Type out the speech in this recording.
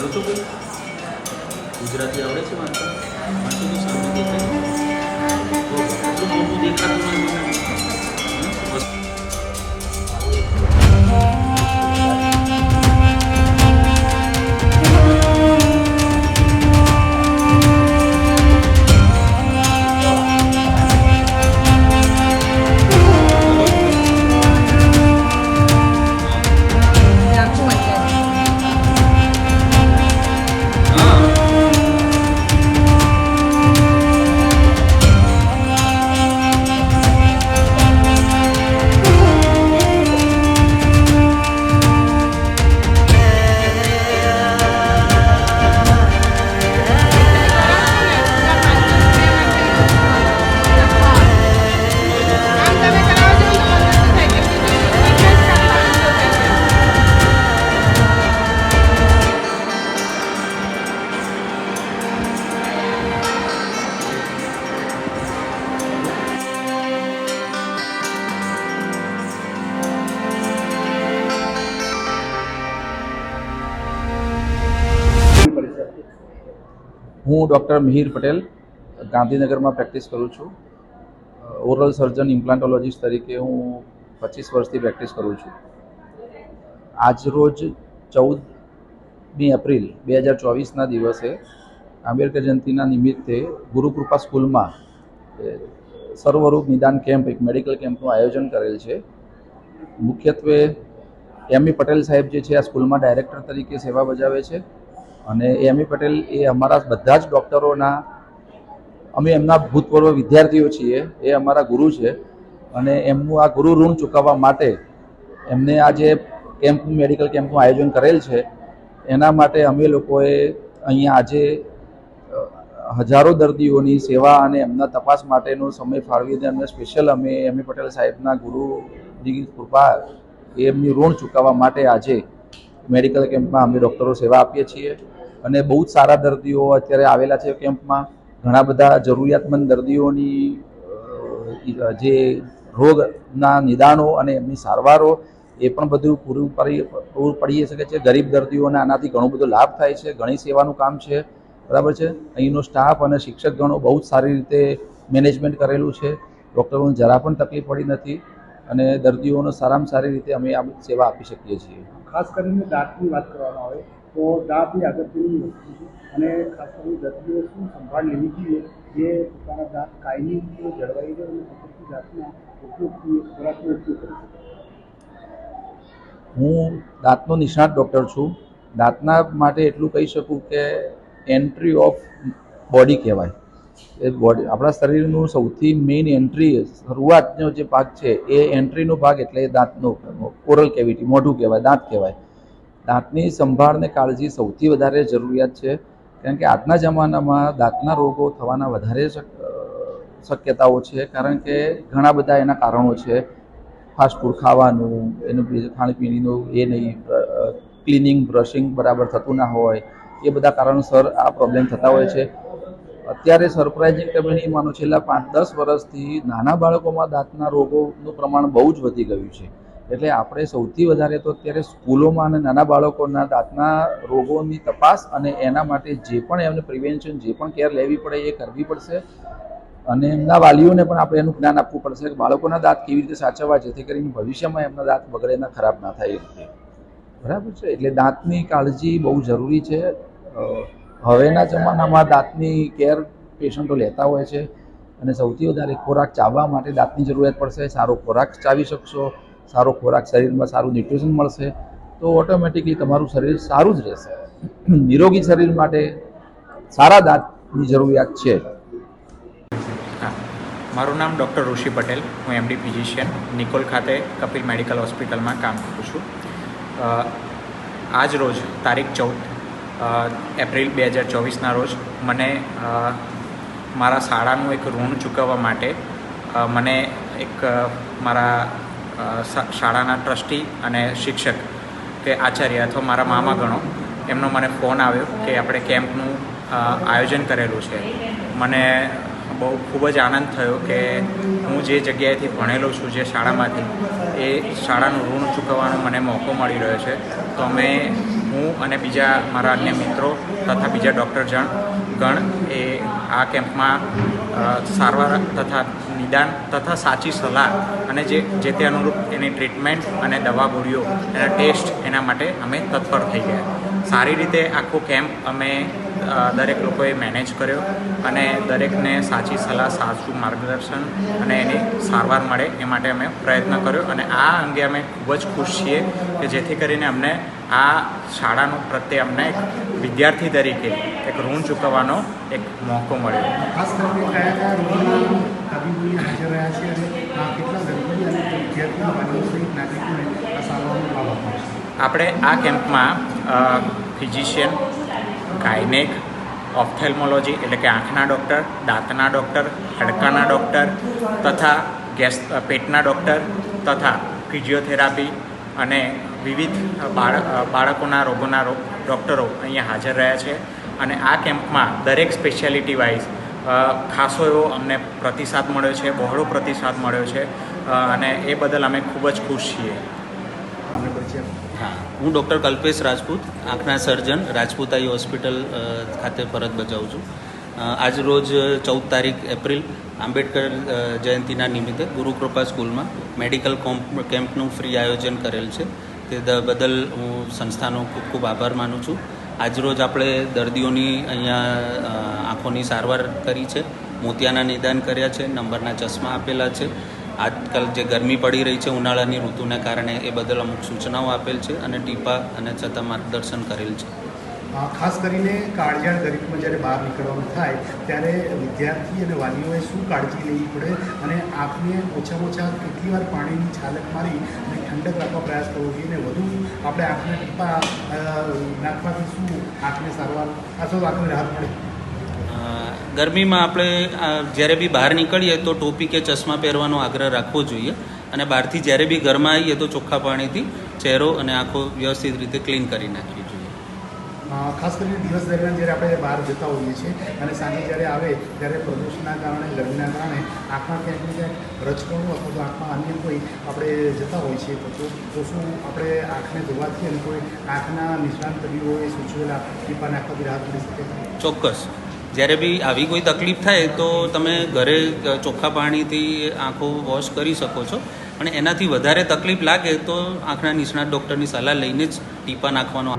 કરો છો કોઈ ગુજરાતી આવડે છે વાંચતા વાંચો તો સામે દેખાય તો એટલું મોટું દેખાતું નથી. હું ડૉક્ટર મિહિર પટેલ ગાંધીનગરમાં પ્રેક્ટિસ કરું છું. ઓરલ સર્જન ઇમ્પ્લાન્ટોલોજીસ્ટ તરીકે હું 25 વર્ષથી પ્રેક્ટિસ કરું છું. આજ રોજ 14મી એપ્રિલ 2024ના દિવસે આંબેડકર જયંતિના નિમિત્તે ગુરુકૃપા સ્કૂલમાં સર્વરોગ નિદાન કેમ્પ, એક મેડિકલ કેમ્પનું આયોજન કરેલ છે. મુખ્યત્વે એમ.ઈ. પટેલ સાહેબ જે છે આ સ્કૂલમાં ડાયરેક્ટર તરીકે સેવા બજાવે છે અને એમ.ઈ. પટેલ એ અમારા બધા જ ડૉક્ટરોના, અમે એમના ભૂતપૂર્વ વિદ્યાર્થીઓ છીએ, એ અમારા ગુરુ છે અને એમનું આ ગુરુ ઋણ ચૂકવવા માટે એમને આ જે કેમ્પ, મેડિકલ કેમ્પનું આયોજન કરેલ છે એના માટે અમે લોકોએ અહીંયા આજે હજારો દર્દીઓની સેવા અને એમના તપાસ માટેનો સમય ફાળવીને એમને સ્પેશિયલ અમે એમ.ઈ. પટેલ સાહેબના ગુરુની કૃપા એમની ઋણ ચૂકવવા માટે આજે મેડિકલ કેમ્પમાં અમે ડૉક્ટરો સેવા આપીએ છીએ અને બહુ જ સારા દર્દીઓ અત્યારે આવેલા છે કેમ્પમાં. ઘણા બધા જરૂરિયાતમંદ દર્દીઓની જે રોગના નિદાનો અને એમની સારવારો એ પણ બધું પૂરું પડી શકે છે. ગરીબ દર્દીઓને આનાથી ઘણો બધો લાભ થાય છે. ઘણી સેવાનું કામ છે, બરાબર છે. અહીંનો સ્ટાફ અને શિક્ષક ગણો બહુ જ સારી રીતે મેનેજમેન્ટ કરેલું છે. ડૉક્ટરોને જરા પણ તકલીફ પડી નથી અને દર્દીઓનો સારામાં સારી રીતે અમે આ સેવા આપી શકીએ છીએ. ખાસ કરીને દાંતની વાત કરવામાં આવે તો દાંતની અગત્યની વસ્તુ છે અને ખાસ કરીને દર્દીઓ શું સંભાળ લેવી જોઈએ જે પોતાના દાંત કાયમી જળવાઈ રહે અને પકડતી દાંતના ઉપયોગથી ખોરાકનો ઉપયોગ કરી શકે. હું દાંતનો નિષ્ણાત ડૉક્ટર છું. દાંતના માટે એટલું કહી શકું કે એન્ટ્રી ઓફ બોડી કહેવાય. એ બોડી આપણા શરીરનું સૌથી મેઇન એન્ટ્રી, શરૂઆતનો જે ભાગ છે એ એન્ટ્રીનો ભાગ એટલે દાંતનો ઓરલ કેવિટી, મોઢું કહેવાય, દાંત કહેવાય. દાંતની સંભાળને કાળજી સૌથી વધારે જરૂરિયાત છે કારણ કે આજના જમાનામાં દાંતના રોગો થવાના વધારે શક્યતાઓ છે કારણ કે ઘણા બધા એના કારણો છે. ફાસ્ટફૂડ ખાવાનું, એનું ખાણીપીણીનું એ નહીં, ક્લિનિંગ, બ્રશિંગ બરાબર થતું ના હોય, એ બધા કારણોસર આ પ્રોબ્લેમ થતા હોય છે. અત્યારે સરપ્રાઇઝિંગ તમે નહીં માનો, છેલ્લા 5-10 વર્ષથી નાના બાળકોમાં દાંતના રોગોનું પ્રમાણ બહુ જ વધી ગયું છે. એટલે આપણે સૌથી વધારે તો અત્યારે સ્કૂલોમાં અને નાના બાળકોના દાંતના રોગોની તપાસ અને એના માટે જે પણ એમને પ્રિવેન્શન, જે પણ કેર લેવી પડે એ કરવી પડશે અને એમના વાલીઓને પણ આપણે એનું જ્ઞાન આપવું પડશે કે બાળકોના દાંત કેવી રીતે સાચવવા જેથી કરીને ભવિષ્યમાં એમના દાંત બગડે ના, ખરાબ ના થાય એ રીતે, બરાબર છે. એટલે દાંતની કાળજી બહુ જરૂરી છે. હવેના જમાનામાં દાંતની કેર પેશન્ટો લેતા હોય છે અને સૌથી વધારે ખોરાક ચાવવા માટે દાંતની જરૂરિયાત પડશે. સારો ખોરાક ચાવી શકશો, સારો ખોરાક, શરીરમાં સારું ન્યુટ્રિશન મળશે તો ઓટોમેટિકલી તમારું શરીર સારું જ રહેશે. નિરોગી શરીર માટે સારા દાંતની જરૂરિયાત છે. મારું નામ ડૉક્ટર ઋષિ પટેલ, હું એમડી ફિઝિશિયન, નિકોલ ખાતે કપિલ મેડિકલ હોસ્પિટલમાં કામ કરું છું. આજ રોજ તારીખ 14 એપ્રિલ 2024ના રોજ મને મારા શાળાનું એક ઋણ ચૂકવવા માટે મને એક મારા શાળાના ટ્રસ્ટી અને શિક્ષક કે આચાર્ય અથવા મારા મામા ગણો એમનો મને ફોન આવ્યો કે આપણે કેમ્પનું આયોજન કરેલું છે. મને બહુ ખૂબ જ આનંદ થયો કે હું જે જગ્યાએથી ભણેલો છું, જે શાળામાંથી, એ શાળાનું ઋણ ચૂકવવાનો મને મોકો મળી રહ્યો છે. તો હું અને બીજા મારા અન્ય મિત્રો તથા બીજા ડૉક્ટર ગણ એ આ કેમ્પમાં સારવાર તથા નિદાન તથા સાચી સલાહ અને જે તે અનુરૂપ એની ટ્રીટમેન્ટ અને દવા ગોળીઓ એના ટેસ્ટ એના માટે અમે તત્પર થઈ ગયા. સારી રીતે આખો કેમ્પ અમે દરેક લોકોએ મેનેજ કર્યો અને દરેકને સાચી સલાહ, સાચું માર્ગદર્શન અને એની સારવાર મળે એ માટે અમે પ્રયત્ન કર્યો અને આ અંગે અમે ખૂબ જ ખુશ છીએ કે જેથી કરીને અમને આ શાળાનો પ્રત્યે અમને એક વિદ્યાર્થી તરીકે એક ઋણ ચૂકવવાનો એક મોકો મળ્યો. ખાસ કરીને કયા કયા રોગોના તબીબોએ હાજર રહ્યા છે અને કેટલા દર્દીઓ અને વિદ્યાર્થીઓ વાલીઓ સહિત નાગરિકોને આ સારવારનો લાભ આપ્યો છે? આપણે આ કેમ્પમાં ફિઝિશિયન, ગાયનેક, ઓપ્થેલ્મોલોજી એટલે કે આંખના ડૉક્ટર, દાંતના ડૉક્ટર, હાડકાના ડૉક્ટર તથા પેટના ડૉક્ટર તથા ફિઝિયોથેરાપી અને વિવિધ બાળકોના રોગોના ડૉક્ટરો અહીંયા હાજર રહ્યા છે અને આ કેમ્પમાં દરેક સ્પેશિયાલિટી વાઇઝ ખાસો એવો અમને પ્રતિસાદ મળ્યો છે, બહોળો પ્રતિસાદ મળ્યો છે અને એ બદલ અમે ખૂબ જ ખુશ છીએ. હા, હું ડૉક્ટર કલ્પેશ રાજપૂત, આંખના સર્જન, રાજપૂત આઈ હોસ્પિટલ ખાતે ફરજ બજાવું છું. આજ રોજ 14 તારીખ એપ્રિલ આંબેડકર જયંતિના નિમિત્તે ગુરુકૃપા સ્કૂલમાં મેડિકલ કેમ્પનું ફ્રી આયોજન કરેલ છે. તે બદલ હું સંસ્થાનો ખૂબ ખૂબ આભાર માનું છું. આજરોજ આપણે દર્દીઓની અહીંયા આંખોની સારવાર કરી છે, મોતિયાના નિદાન કર્યા છે, નંબરના ચશ્મા આપેલા છે. આજકાલ જે ગરમી પડી રહી છે ઉનાળાની ઋતુને કારણે એ બદલ અમુક સૂચનાઓ આપેલ છે અને ટીપા અને છતાં માર્ગદર્શન કરેલ છે. ખાસ કરીને કાળજાળ ગરીબમાં જ્યારે બહાર નીકળવાનું થાય ત્યારે વિદ્યાર્થી અને વાલીઓએ શું કાળજી લેવી પડે અને આંખને ઓછામાં ઓછા કેટલી વાર પાણીની છાલક મારી અને ઠંડક રાખવા પ્રયાસ કરવો જોઈએ અને વધુ આપણે આંખને ટીપા નાખવાથી શું આંખને સારવાર અથવા આંખને રાહત મળે? ગરમીમાં આપણે જ્યારે બી બહાર નીકળીએ તો ટોપી કે ચશ્મા પહેરવાનો આગ્રહ રાખવો જોઈએ અને બહારથી જ્યારે બી ઘરમાં આવીએ તો ચોખ્ખા પાણીથી ચહેરો અને આંખો વ્યવસ્થિત રીતે ક્લીન કરી નાખવી જોઈએ. ખાસ કરીને દિવસ દરમિયાન જ્યારે આપણે બહાર જતા હોઈએ છીએ અને સાંજે જ્યારે આવે ત્યારે પ્રદૂષણના કારણે, ગરમીના કારણે આંખમાં ક્યાંક ને ક્યાંક રચકણું અથવા તો આંખમાં અન્ય કોઈ આપણે જતા હોઈએ છીએ તો શું આપણે આંખને ધોવાથી અને કોઈ આંખના નિષ્ણાત તબીબોએ સૂચવેલા ટીપા નાખવાથી રાહત મળી શકે? ચોક્કસ. જ્યારે બી આવી કોઈ તકલીફ થાય તો તમે ઘરે ચોખ્ખા પાણીથી આંખો વોશ કરી શકો છો, પણ એનાથી વધારે તકલીફ લાગે તો આંખના નિષ્ણાત ડૉક્ટરની સલાહ લઈને જ ટીપા નાખવાનો